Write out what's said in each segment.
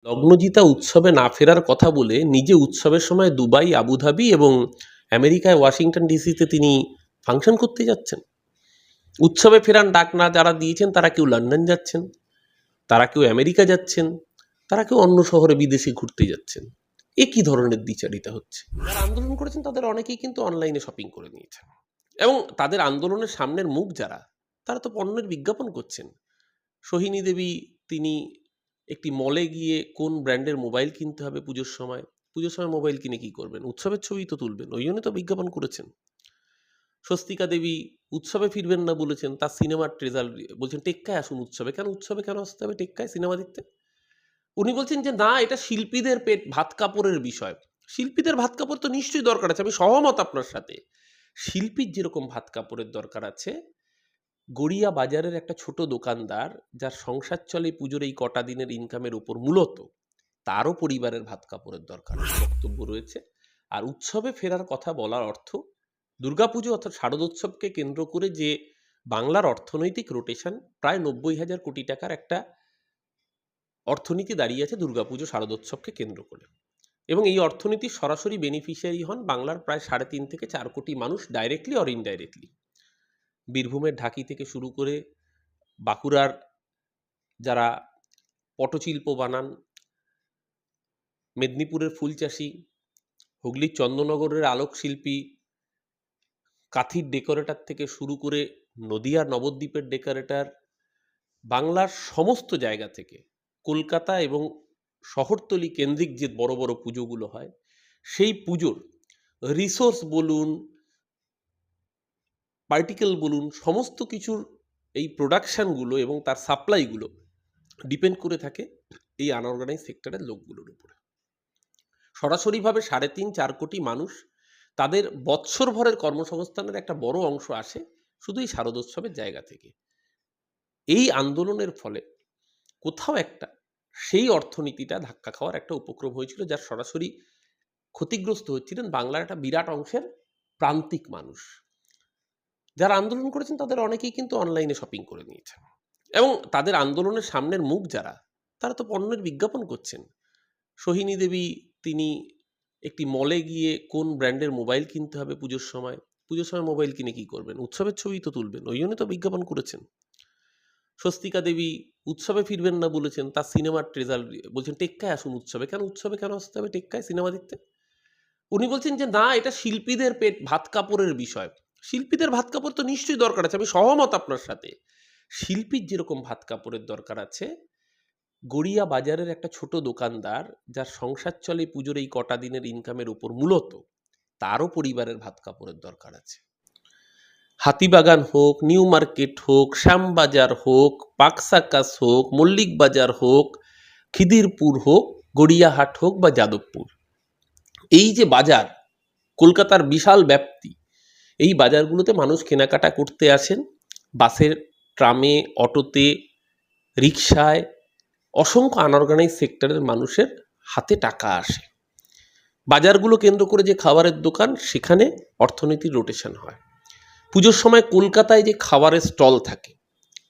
লগ্নজিতা উৎসবে না ফেরার কথা বলে নিজে উৎসবের সময় দুবাই, আবুধাবি এবং আমেরিকায় ওয়াশিংটন ডিসিতে তিনি ফাংশন করতে যাচ্ছেন। উৎসবে ফেরার ডাক না যারা দিয়েছেন তারা কেউ লন্ডন যাচ্ছেন, তারা কেউ আমেরিকা যাচ্ছেন, তারা কেউ অন্য শহরে বিদেশে ঘুরতে যাচ্ছেন। এ কী ধরনের দ্বিচারিতা হচ্ছে? যারা আন্দোলন করেছেন তাদের অনেকেই কিন্তু অনলাইনে শপিং করে নিয়েছেন, এবং তাদের আন্দোলনের সামনের মুখ যারা, তারা তো পণ্যের বিজ্ঞাপন করছেন। সোহিনী দেবী তিনি একটি মলে গিয়ে কোন ব্র্যান্ডের মোবাইল কিনতে হবে পুজোর সময় মোবাইল কিনে কি করবেন? উৎসবের ছবি তো তুলবেন, ওই জন্য তো বিজ্ঞাপন করেছেন। স্বস্তিকা দেবী উৎসবে ফিরবেন না বলেছেন, তার সিনেমার ট্রেজার বলছেন টেক্কায় আসুন উৎসবে। উৎসবে কেন আসতে হবে টেক্কায় সিনেমা দেখতে? উনি বলছেন যে না, এটা শিল্পীদের পেট ভাত কাপড়ের বিষয়। শিল্পীদের ভাত কাপড় তো নিশ্চয়ই দরকার আছে, আমি সহমত আপনার সাথে। শিল্পীর যেরকম ভাত কাপড়ের দরকার আছে, গড়িয়া বাজারের একটা ছোট দোকানদার যার সংসার চলে পুজোর এই কটা দিনের ইনকামের উপর মূলত, তারও পরিবারের ভাত কাপড়ের দরকার বক্তব্য রয়েছে। আর উৎসবে ফেরার কথা বলার অর্থ দুর্গাপুজো অর্থাৎ শারদোৎসবকে কেন্দ্র করে যে বাংলার অর্থনৈতিক রোটেশন প্রায় 90,000 কোটি টাকার একটা অর্থনীতি দাঁড়িয়ে আছে দুর্গাপুজো শারদোৎসবকে কেন্দ্র করে, এবং এই অর্থনীতির সরাসরি বেনিফিশিয়ারি হন বাংলার প্রায় 3.5 থেকে 4 কোটি মানুষ, ডাইরেক্টলি অর ইনডাইরেক্টলি। বীরভূমের ঢাকি থেকে শুরু করে বাঁকুড়ার যারা পটশিল্প বানান, মেদিনীপুরের ফুল চাষি, হুগলির চন্দননগরের আলোকশিল্পী, কাঁথির ডেকোরেটর থেকে শুরু করে নদিয়ার নবদ্বীপের ডেকোরেটর, বাংলার সমস্ত জায়গা থেকে কলকাতা এবং শহরতলি কেন্দ্রিক যে বড় বড় পুজোগুলো হয়, সেই পুজোর রিসোর্স বলুন, পার্টিকেল বলুন, সমস্ত কিছুর এই প্রোডাকশানগুলো এবং তার সাপ্লাইগুলো ডিপেন্ড করে থাকে এই আনঅর্গানাইজ সেক্টরের লোকগুলোর উপরে। সরাসরিভাবে 3.5-4 কোটি মানুষ, তাদের বৎসরভরের কর্মসংস্থানের একটা বড় অংশ আসে শুধু এই শারদোৎসবের জায়গা থেকে। এই আন্দোলনের ফলে কোথাও একটা সেই অর্থনীতিটা ধাক্কা খাওয়ার একটা উপক্রম হয়েছিল, যার সরাসরি ক্ষতিগ্রস্ত হচ্ছিলেন বাংলার একটা বিরাট অংশের প্রান্তিক মানুষ। যারা আন্দোলন করেছেন তাদের অনেকেই কিন্তু অনলাইনে শপিং করে নিয়েছেন, এবং তাদের আন্দোলনের সামনের মুখ যারা, তারা তো পণ্যের বিজ্ঞাপন করছেন। সোহিনী দেবী তিনি একটি মলে গিয়ে কোন ব্র্যান্ডের মোবাইল কিনতে হবে পুজোর সময় মোবাইল কিনে কি করবেন? উৎসবের ছবি তো তুলবেন, ওই জন্য তো বিজ্ঞাপন করেছেন। স্বস্তিকা দেবী উৎসবে ফিরবেন না বলেছেন, তার সিনেমার ট্রেজার বলছেন টেক্কায় আসুন উৎসবে কেন আসতে হবে টেক্কায় সিনেমা দেখতে? উনি বলছেন যে না, এটা শিল্পীদের পেট ভাত কাপড়ের বিষয়। শিল্পীদের ভাত কাপড় তো নিশ্চয়ই দরকার আছে, আমি সহমত আপনার সাথে। শিল্পীর যেরকম ভাত কাপড়ের দরকার আছে, গড়িয়া বাজারের একটা ছোট দোকানদার যার সংসার চলে পুজোর এই কটা দিনের ইনকামের উপর মূলত, তারও পরিবারের ভাত কাপড়ের দরকার আছে। হাতিবাগান হোক, নিউ মার্কেট হোক, শ্যামবাজার হোক, পাকসাকাস হোক, মল্লিক বাজার হোক, খিদিরপুর হোক, গড়িয়াহাট হোক বা যাদবপুর, এই যে বাজার, কলকাতার বিশাল ব্যাপ্তি, এই বাজারগুলোতে মানুষ কেনাকাটা করতে আসেন। বাসের, ট্রামে, অটোতে, রিকশায় অসংখ্য আনঅর্গানাইজ সেক্টরের মানুষের হাতে টাকা আসে। বাজারগুলো কেন্দ্র করে যে খাবারের দোকান, সেখানে অর্থনীতির রোটেশন হয়। পুজোর সময় কলকাতায় যে খাবারের স্টল থাকে,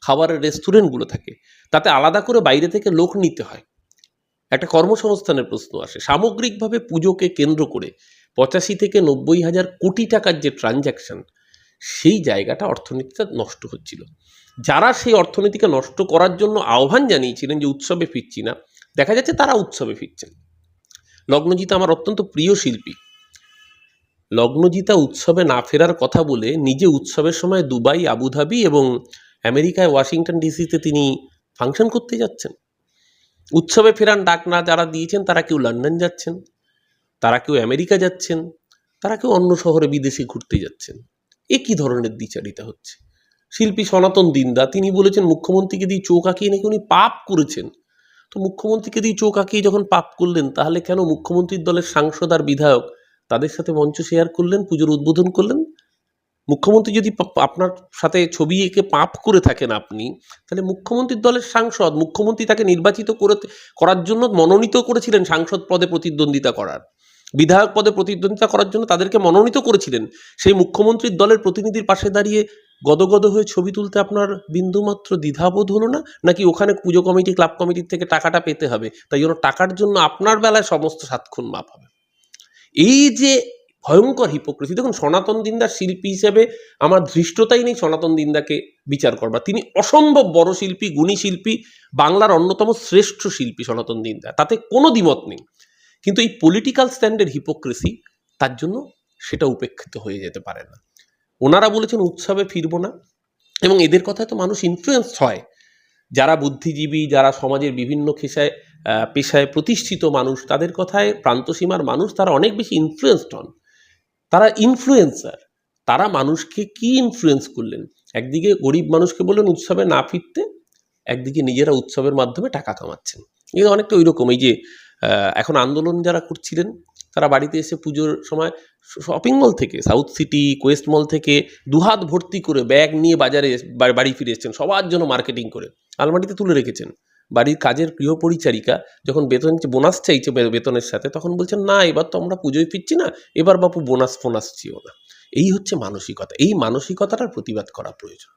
খাবারের রেস্টুরেন্টগুলো থাকে, তাতে আলাদা করে বাইরে থেকে লোক নিতে হয়। একটা কর্মসংস্থানের প্রশ্ন আসে। সামগ্রিকভাবে পুজোকে কেন্দ্র করে 85 থেকে 90,000 কোটি টাকার যে ট্রানজ্যাকশন, সেই জায়গাটা অর্থনীতিটা নষ্ট হচ্ছিল। যারা সেই অর্থনীতিকে নষ্ট করার জন্য আহ্বান জানিয়েছিলেন যে উৎসবে ফিরছি না, দেখা যাচ্ছে তারা উৎসবে ফিরছেন। লগ্নজিতা আমার অত্যন্ত প্রিয় শিল্পী। লগ্নজিতা উৎসবে না ফেরার কথা বলে নিজে উৎসবের সময় দুবাই, আবুধাবি এবং আমেরিকায় ওয়াশিংটন ডিসিতে তিনি ফাংশন করতে যাচ্ছেন। উৎসবে ফেরার ডাক না যারা দিয়েছেন তারা কেউ লন্ডন যাচ্ছেন, তারা কেউ আমেরিকা যাচ্ছেন, তারা কেউ অন্য শহরে বিদেশে ঘুরতে যাচ্ছেন। এ কী ধরনের দ্বিচারিতা হচ্ছে? শিল্পী সনাতন দিন্দা তিনি বলেছেন মুখ্যমন্ত্রীকে দিয়ে চোখ আঁকিয়ে নাকি উনি পাপ করেছেন। তো মুখ্যমন্ত্রীকে দিয়ে চোখ আঁকিয়ে যখন পাপ করলেন, তাহলে কেন মুখ্যমন্ত্রীর দলের সাংসদ আর বিধায়ক তাদের সাথে মঞ্চ শেয়ার করলেন, পুজোর উদ্বোধন করলেন? মুখ্যমন্ত্রী যদি আপনার সাথে ছবি এঁকে পাপ করে থাকেন আপনি, তাহলে মুখ্যমন্ত্রীর দলের সাংসদ, মুখ্যমন্ত্রী তাকে নির্বাচিত করার জন্য মনোনীত করেছিলেন সাংসদ পদে প্রতিদ্বন্দ্বিতা করার, বিধায়ক পদে প্রতিদ্বন্দ্বিতা করার জন্য তাদেরকে মনোনীত করেছিলেন। সেই মুখ্যমন্ত্রীর দলের প্রতিনিধির পাশে দাঁড়িয়ে গদগদ হয়ে ছবি তুলতে আপনার বিন্দুমাত্র দ্বিধাবোধ হলো না? নাকি ওখানে পুজো কমিটি ক্লাব কমিটির থেকে টাকাটা পেতে হবে, তাই জন্য টাকার জন্য আপনার বেলায় সমস্ত সাতক্ষণ মাপ হবে? এই যে ভয়ঙ্কর হিপোক্রেসি, দেখুন সনাতন দিনদার শিল্পী হিসেবে আমার ধৃষ্টতাই নেই সনাতন দিনদাকে বিচার করবার। তিনি অসম্ভব বড় শিল্পী, গুণী শিল্পী, বাংলার অন্যতম শ্রেষ্ঠ শিল্পী সনাতন দিনদার, তাতে কোনো দ্বিমত নেই। কিন্তু এই পলিটিক্যাল স্ট্যান্ডের হিপোক্রেসি, তার জন্য সেটা উপেক্ষিত হয়ে যেতে পারে না। ওনারা বলেছেন উৎসবে ফিরবো না, এবং এদের কথায় তো মানুষ ইনফ্লুয়েন্স হয়। যারা বুদ্ধিজীবী, যারা সমাজের বিভিন্ন পেশায় প্রতিষ্ঠিত মানুষ, তাদের কথায় প্রান্তসীমার মানুষ তারা অনেক বেশি ইনফ্লুয়েন্সড হন। তারা ইনফ্লুয়েন্সার। তারা মানুষকে কি ইনফ্লুয়েন্স করলেন? একদিকে গরিব মানুষকে বললেন উৎসবে না ফিরতে, একদিকে নিজেরা উৎসবের মাধ্যমে টাকা কামাচ্ছেন। এটা অনেকটা ওই রকম, এই যে এখন আন্দোলন যারা করছিলেন, তারা বাড়িতে এসে পুজোর সময় শপিং মল থেকে, সাউথ সিটি, কোয়েস্ট মল থেকে দুহাত ভর্তি করে ব্যাগ নিয়ে বাড়ি ফিরে এসেছেন, সবার জন্য মার্কেটিং করে আলমারিতে তুলে রেখেছেন। বাড়ির কাজের গৃহপরিচারিকা যখন বোনাস চাইছে বেতনের সাথে, তখন বলছেন না, এবার তো আমরা পুজোয় ফিরছি না, এবার বাপু বোনাস ফোনাস চিও না। এই হচ্ছে মানসিকতা। এই মানসিকতাটার প্রতিবাদ করা প্রয়োজন।